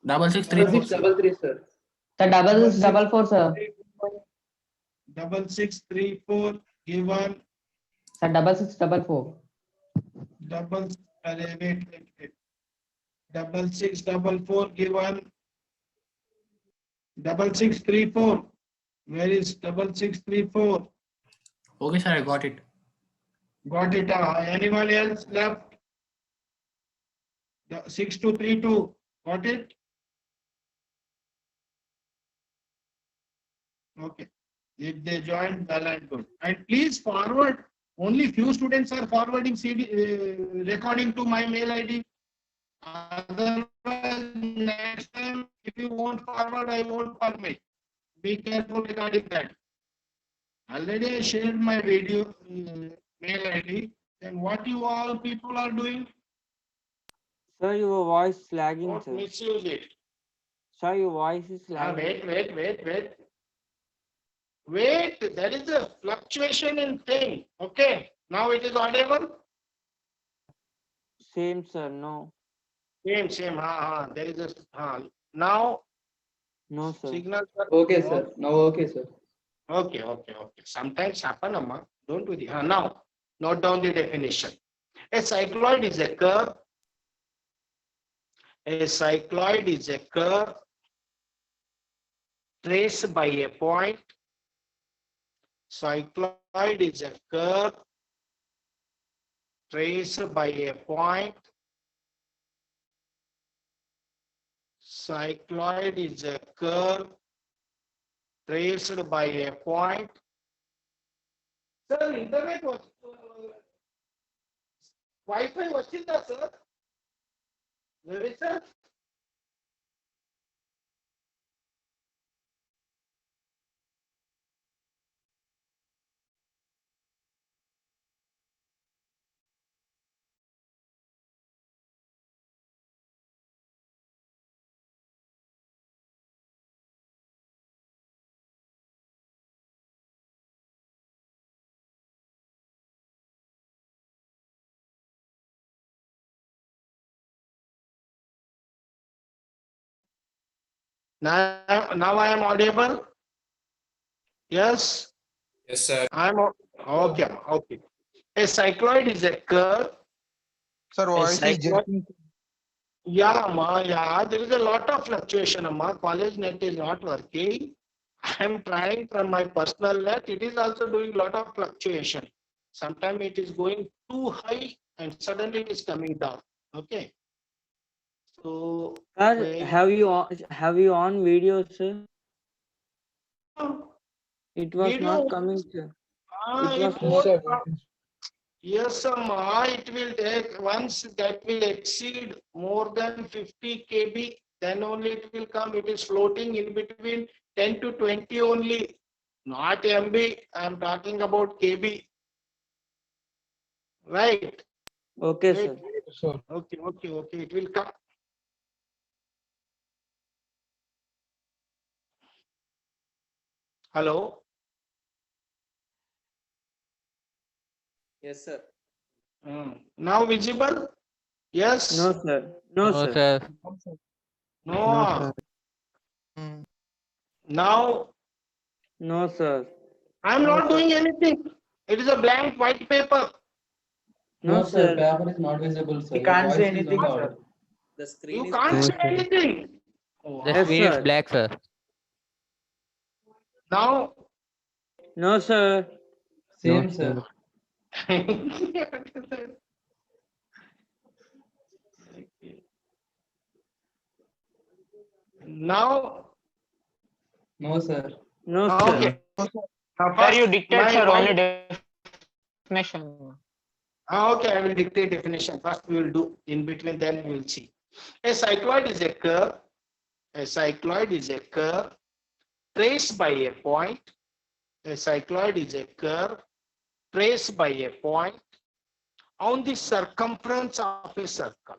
Double six three Double four. six double three, sir. Sir, double six double four, sir. 6634 given Sir, double six double four. double. Wait. 6644 given 6634. Where is 6634? Okay, sir, I got it. Got it. Anyone else left? 6232. Got it? Okay. If they join, well and good. And please forward. Only few students are forwarding CD recording to my mail ID. Otherwise, next time, if you won't forward, I won't permit. Be careful regarding that. Already I shared my video mail ID. Then what you all people are doing? Sir, your voice lagging, Don't sir. misuse it. Sir, your voice is lagging. Wait, there is a fluctuation in thing. Okay, now it is audible. Same, sir. No. Same. There is a now No, sir. signal. Okay, sir. Now okay, sir. Okay. Sometimes happen, amma. Don't do the now. Note down the definition. A cycloid is a curve. A cycloid is a curve traced by a point. Cycloid is a curve traced by a point. Cycloid is a curve traced by a point. Sir, internet was Wi-Fi వచ్చిందా, sir? Very sir. Now I am audible. Yes. Yes, sir. Okay. A cycloid is a curve. Sir, voice is jerking. Yeah, there is a lot of fluctuation, amma. College net is not working. I am trying from my personal net. It is also doing lot of fluctuation. Sometimes it is going too high and suddenly it is coming down. Okay. So Sir, have you on video, sir? It was Video? not coming, sir. It was Yes, not. yes, amma, it will take once that will exceed more than 50 kb, then only it will come. It is floating in between 10 to 20 only, not MB. I am talking about KB. Right. Okay, Wait, sir. Sure. Okay. It will come. Hello. Yes, sir. Now visible? Yes. No, sir. No, sir. No. Now No, sir. I am not doing anything. It is a blank white paper. No, sir. Paper is not visible, sir. We Your can't voice say is anything, not sir. audible. The screen You is can't say anything. The Yes, screen is sir. black, sir. Now No, sir. Same, sir. Now, No, sir. No, okay. sir. Now Sir, you first, dictate, sir, only definition. Okay, I will dictate definition. First, we will do in between, then we will see. A cycloid is a curve. A cycloid is a curve traced by a point. A cycloid is a curve traced by a point on the circumference of a circle.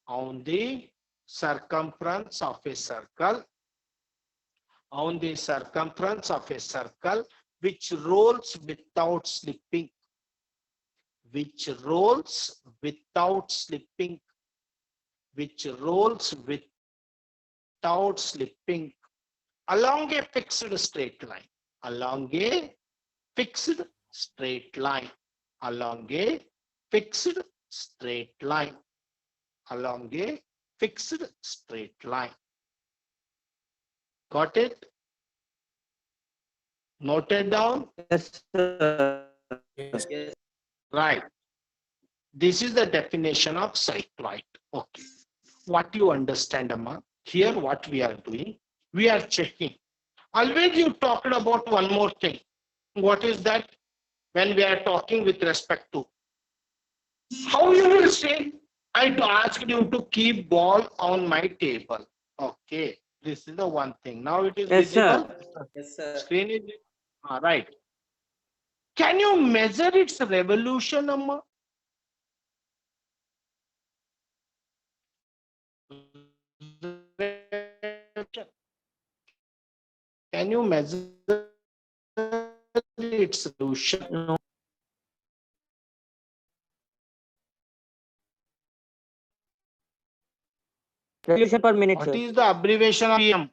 On the circumference of a circle. On the circumference of a circle which rolls without slipping. Which rolls without slipping. Which rolls without without slipping along a fixed straight line. Along a fixed straight line. Along a fixed straight line. Along a fixed straight line. Got it? Noted down? Yes, sir. Yes. Yes. Right. This is the definition of cycloid. Okay. What you understand, Amma? Here what we are doing, we are checking. Always you talked about one more thing. What is that? When we are talking with respect to, how you will say, I asked you to keep ball on my table. Okay. This is the one thing. Now it is Yes, sir. visible. Yes, sir. Screen is right. Can you measure its revolution, Amma? Can you measure its revolution? No. Revolution per minute, What sir. is the abbreviation of PM?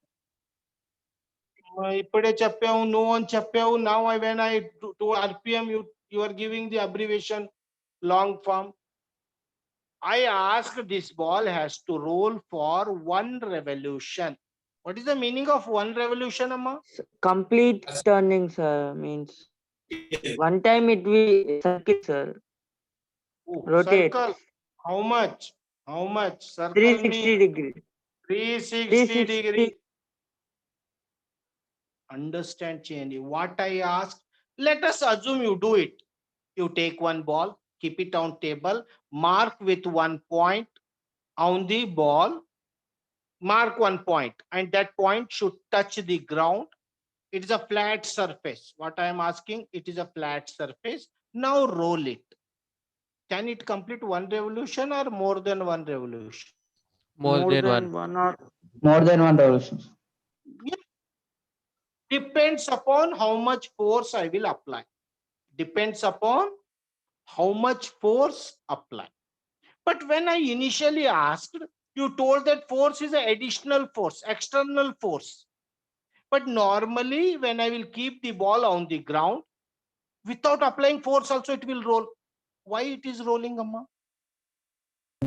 ఇప్పుడే చెప్పావు నువ్వు అని చెప్పావు. Now when I do RPM, you are giving the abbreviation long form. I asked this ball has to roll for 1 revolution. What is the meaning of 1 revolution, Amma? Complete turning, sir, means one time it will circle, sir. Oh, Rotate. circle. How much? How much? Circle 360 means degree. 360 degree. Understand, Chandy? What I asked, let us assume you do it. You take one ball, keep it on table, mark with 1 point on the ball, mark 1 point, and that point should touch the ground. It is a flat surface. What I am asking, it is a flat surface. Now roll it. Can it complete 1 revolution or more than 1 revolution? More than one or More than one revolution. Depends upon how much force I will apply. Depends upon how much force apply. But when I initially asked, you told that force is an additional force, external force. But normally when I will keep the ball on the ground, without applying force also it will roll. Why it is rolling, Amma?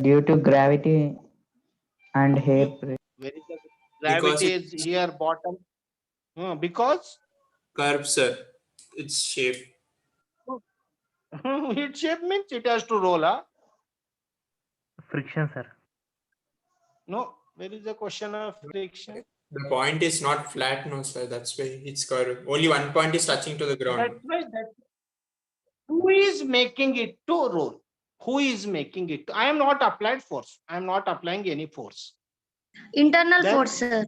Due to gravity and hair pressure. Where is the gravity is here bottom? Because Curve, sir. Its shape. its shape means it has to roll, huh? Friction, sir. No, where is the question of friction? The point is not flat, no, sir. That's why it's curve. Only one point is touching to the ground. That's right. Who is making it to roll? Who is making it? I am not applied force. I am not applying any force. Internal Then- force, sir.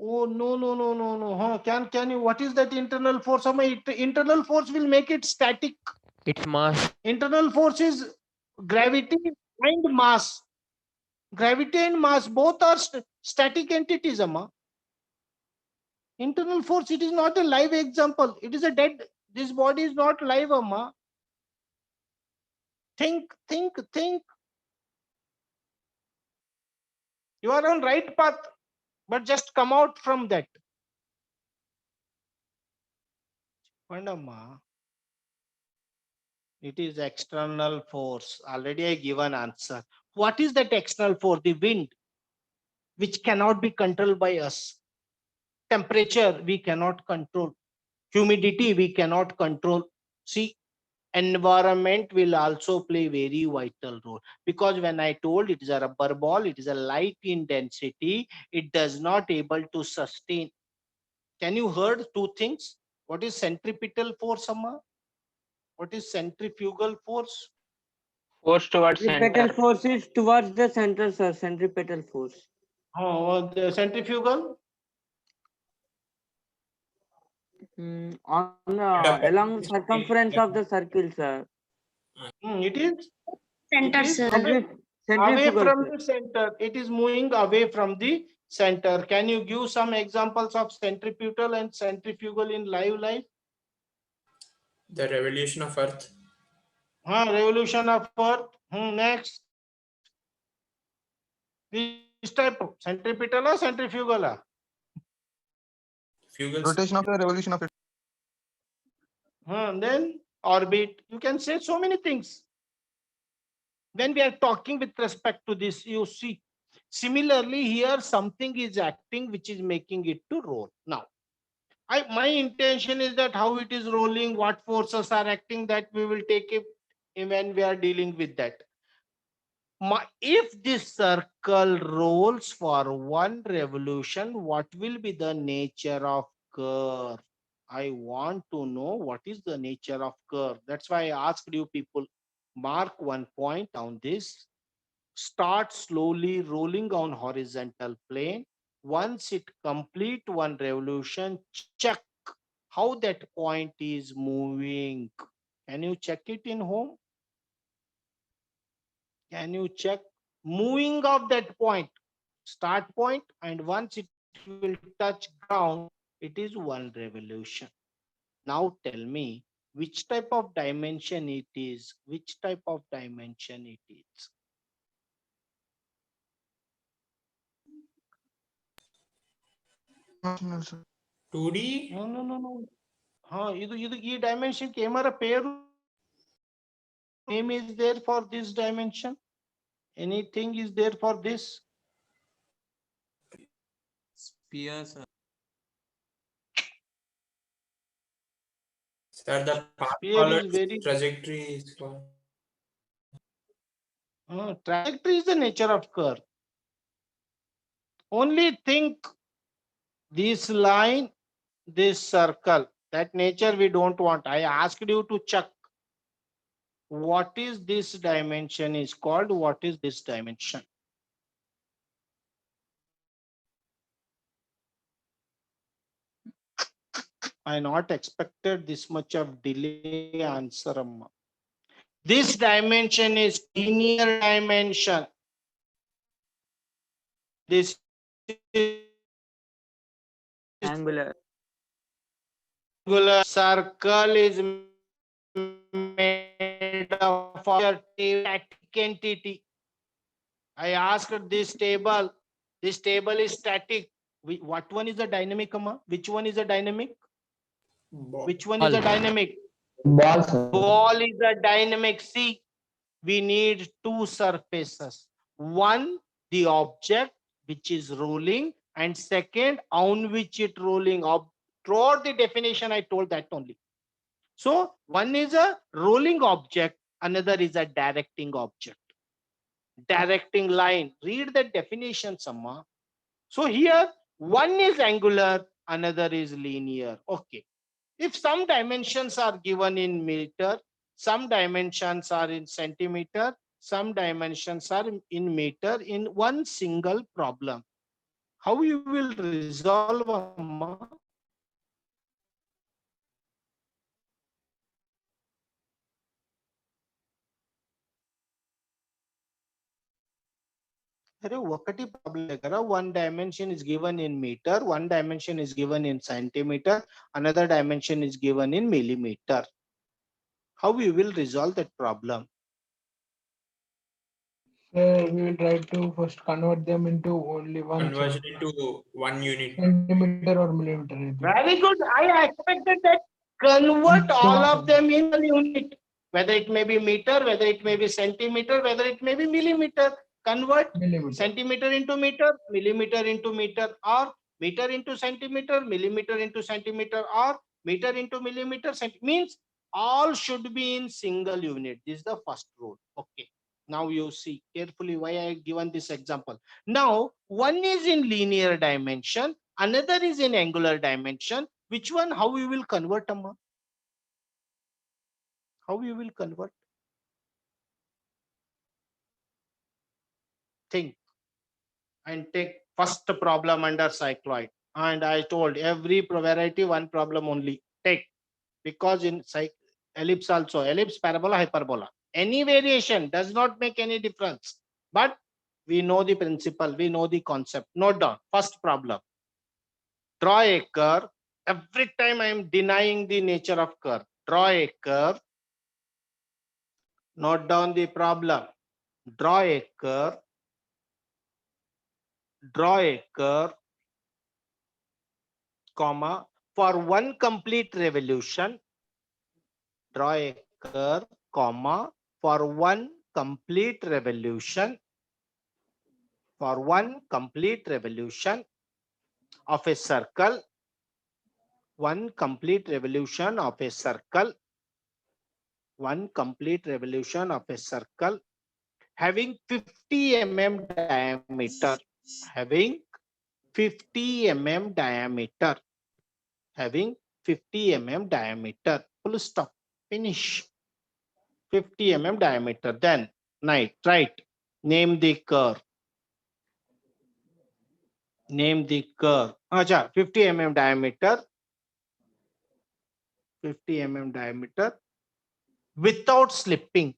Oh, no. Huh? Can you, what is that internal force? Internal force will make it static. it's mass. Internal force is gravity and mass. Gravity and mass both are static entities, Amma. Internal force, it is not a live example. It is a dead. This body is not live, Amma. Think. You are on right path, but just come out from that. Amma, it is external force. Already I give an answer. What is that external force? The wind, which cannot be controlled by us. Temperature, we cannot control. Humidity, we cannot control. See, environment will also play very vital role, because when I told it is a rubber ball, it is a light in density, it does not able to sustain. Can you heard 2 things? What is centripetal force, Amma? What is centrifugal force? Force towards Centripetal center. force is towards the center, sir. Centripetal force. Oh, the centrifugal. On the along circumference of the circle, sir. It is Center, It is sir. away Centrifugal, from sir. the center. It is moving away from the center. Can you give some examples of centripetal and centrifugal in life? The revolution of Earth. Revolution of Earth. Next. Which Which type of centripetal or centrifugal? Fugal Rotation of the revolution of it. Then orbit. You can say so many things. When we are talking with respect to this, you see. Similarly, here something is acting which is making it to roll. Now, my intention is that how it is rolling, what forces are acting, that we will take it when we are dealing with that. If this circle rolls for one revolution, what will be the nature of curve? I want to know what is the nature of curve. That's why I asked you people, mark one point on this. Start slowly rolling on horizontal plane. Once it complete one revolution, check how that point is moving. Can you check it in home? Can you check moving of that point, start point, and once it will touch ground, it is one revolution. Now tell me which type of dimension it is, which type of dimension it is. Dimensional, sir. 2D. No. ಇದು ಈ dimension ಗೆ ఏమార పేరు name is there for this dimension? Anything is there for this? Sphere, sir. Sir, the path Sphere followed is very trajectory is called. Trajectory is the nature of curve. Only think this line, this circle, that nature we don't want. I asked you to check what is this dimension is called, what is this dimension. I not expected this much of delay answer, Amma. This dimension is linear dimension. This is Angular. angular. Circle is made of a static entity. I asked this table. This table is static. What one is a dynamic, Amma? Which one is a dynamic? Which one is a dynamic? Ball, sir. Ball is a dynamic. See, we need two surfaces. One, the object which is rolling, and second, on which it rolling. Throughout the definition, I told that only. So one is a rolling object, another is a directing object. Directing line. Read the definition, Amma. So here, one is angular, another is linear. Okay. If some dimensions are given in meter, some dimensions are in centimeter, some dimensions are in meter in one single problem. How you will resolve, Amma? ఒకటి problem దగ్గర one dimension is given in meter, one dimension is given in centimeter, another dimension is given in millimeter. How you will resolve that problem? We will try to first convert them into only one Conversion into 1 unit. centimeter or millimeter. Very good. I expected that convert all of them in a unit, whether it may be meter, whether it may be centimeter, whether it may be millimeter. Convert Millimeter. centimeter into meter, millimeter into meter, or meter into centimeter, millimeter into centimeter, or meter into millimeter. Means all should be in single unit. This is the first rule. Okay. Now you see carefully why I given this example. Now one is in linear dimension, another is in angular dimension. Which one? How you will convert, Amma? How you will convert? Think and take first problem under cycloid. And I told every variety one problem only take, because in ellipse also, ellipse, parabola, hyperbola, any variation does not make any difference. But we know the principle, we know the concept. Note down first problem. Draw a curve. Every time I am denying the nature of curve. Draw a curve. Note down the problem. Draw a curve. draw a curve, comma, for one complete revolution, draw a curve, comma, for one complete revolution, for one complete revolution of a circle, one complete revolution of a circle, one complete revolution of a circle having 50 mm diameter, having 50 mm diameter, having 50 mm diameter, full stop, finish. 50 mm diameter. Then right, name the curve, name the curve. Acha, 50 mm diameter, 50 mm diameter without slipping,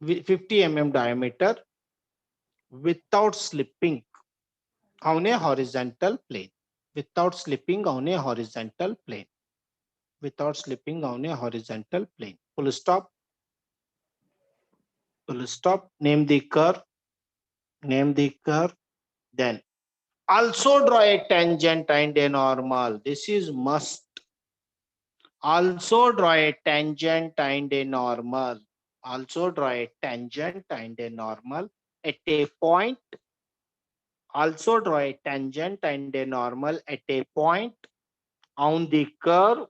50 mm diameter without slipping on a horizontal plane, without slipping on a horizontal plane, without slipping on a horizontal plane. Full stop. Full stop. Name the curve. Name the curve. Then also draw a tangent and a normal. This is must. Also draw a tangent and a normal. Also draw a tangent and a normal at a point. Also draw a tangent and a normal at a point on the curve.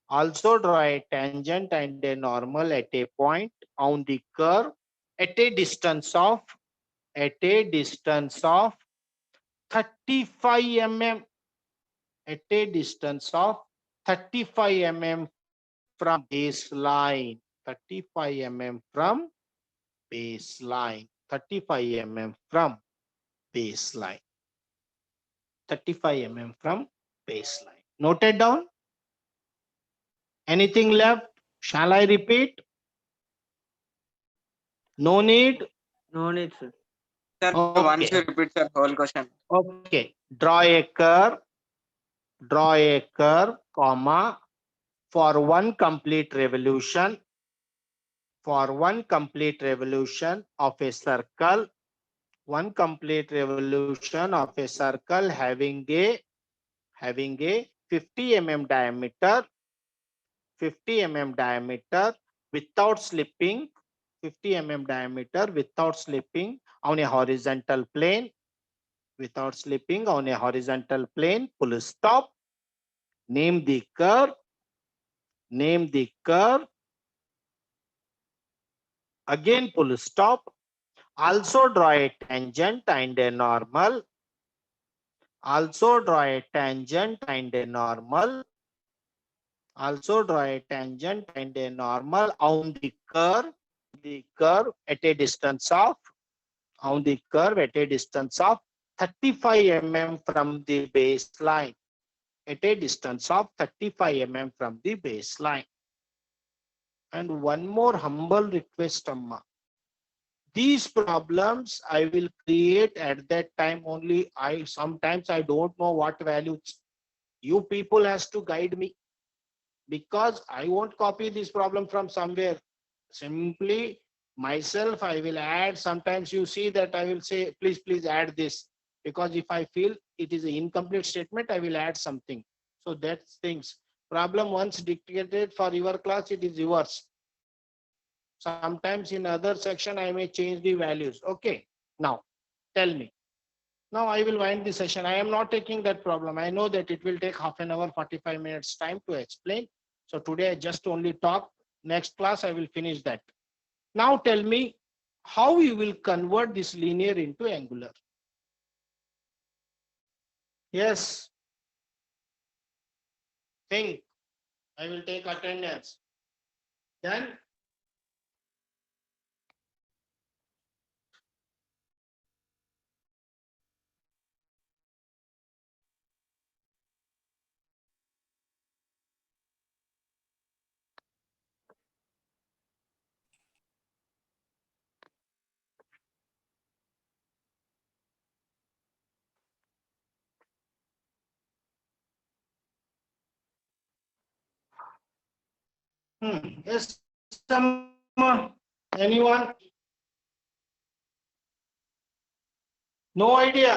Also draw a tangent and a normal at a point on the curve at a distance of 35 mm, at a distance of 35 mm from baseline, 35 mm from baseline, 35 mm from baseline, 35 mm from baseline. Noted down? Anything left? Shall I repeat? No need? No need, sir. Sir, once you repeat the whole question. Okay. Draw a curve, comma, for one complete revolution, for one complete revolution of a circle, one complete revolution of a circle having a 50 mm diameter, 50 mm diameter without slipping, 50 mm diameter without slipping on a horizontal plane, without slipping on a horizontal plane. Full stop. Name the curve. Name the curve. Again, full stop. Also draw a tangent and a normal. Also draw a tangent and a normal. Also draw a tangent and a normal on the curve at a distance of, on the curve at a distance of 35 mm from the baseline, at a distance of 35 mm from the baseline. And one more humble request, Amma. These problems I will create at that time only. Sometimes I don't know what values. You people has to guide me, because I won't copy this problem from somewhere. Simply myself, I will add. Sometimes you see that I will say, please add this, because if I feel it is an incomplete statement, I will add something. So that's things. Problem once dictated for your class, it is yours. Sometimes in other section, I may change the values. Okay. Now, tell me. Now I will wind the session. I am not taking that problem. I know that it will take half an hour, 45 minutes time to explain. So today I just only talk. Next class, I will finish that. Now tell me how you will convert this linear into angular. Yes. Think. I will take attendance. Then yes, anyone? No idea.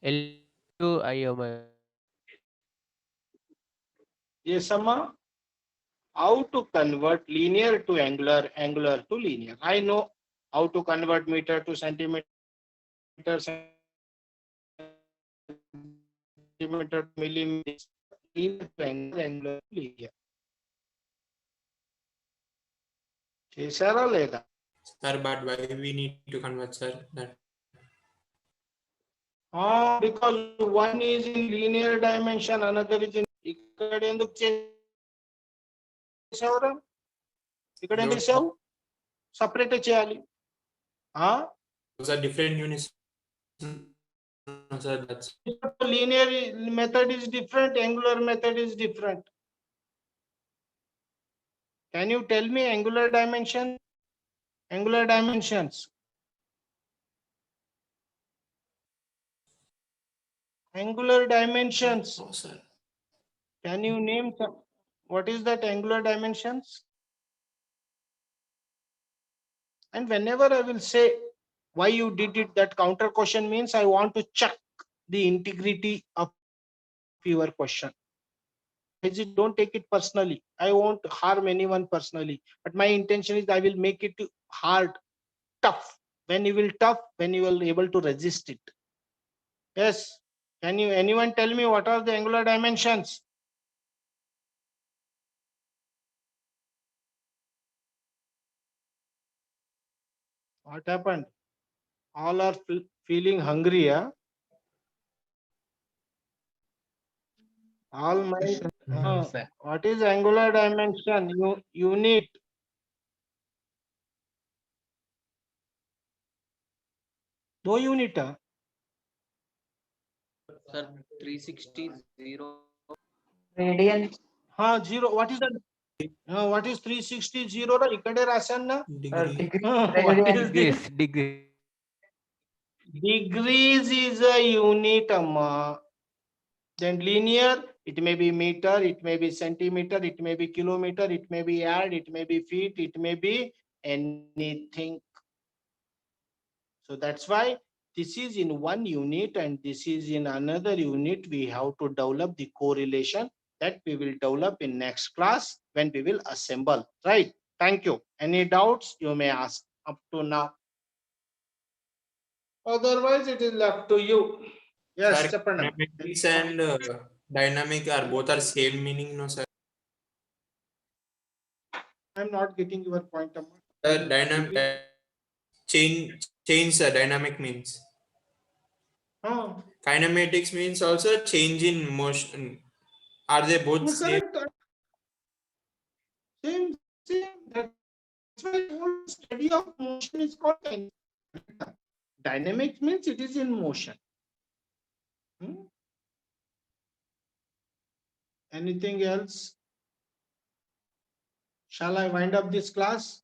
L to I omega. Yes, Amma. How to convert linear to angular, angular to linear. I know how to convert meter to centimeter, centimeter to millimeter, linear to angular, angular to linear. చేశారా లేదా? Sir, but why we need to convert, sir? That Because one is in linear dimension, another is in. ఇక్కడ ఎందుకు చేసావురా? ఇక్కడ ఎందుకు చేసావు? Separate చేయాలి. those are different units. No, sir, that's Linear method is different, angular method is different. Can you tell me angular dimension? Angular dimensions. Angular dimensions. oh, sir. Can you name some? What is that angular dimensions? And whenever I will say why you did it, that counter question means I want to check the integrity of your question. Don't take it personally. I won't harm anyone personally, but my intention is I will make it hard, tough. When you will tough, when you will able to resist it. Yes. Can you anyone tell me what are the angular dimensions? What happened? All are feeling hungry, huh? All my what is angular dimension? Unit. No unit. Sir, 360 0. Radians. Zero. What is that? What is 360 0? Ikkade rasan na? Degree. What is this? Degrees. Degree. Degrees is a unit, amma. Then linear, it may be meter, it may be centimeter, it may be kilometer, it may be yard, it may be feet, it may be anything. So that's why this is in one unit and this is in another unit. We have to develop the correlation that we will develop in next class when we will assemble. Right? Thank you. Any doubts you may ask up to now. Otherwise, it is left to you. Yes, Sir, Chappana. kinematics and dynamic are both are same meaning, no, sir? I'm not getting your point. Amma. Dynamic change, sir. Dynamic means. Kinematics means also change in motion. Are they both same? Correct. Same. That's why whole study of motion is called dynamics. Dynamics means it is in motion. Anything else? Shall I wind up this class?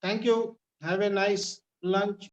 Thank you. Have a nice lunch.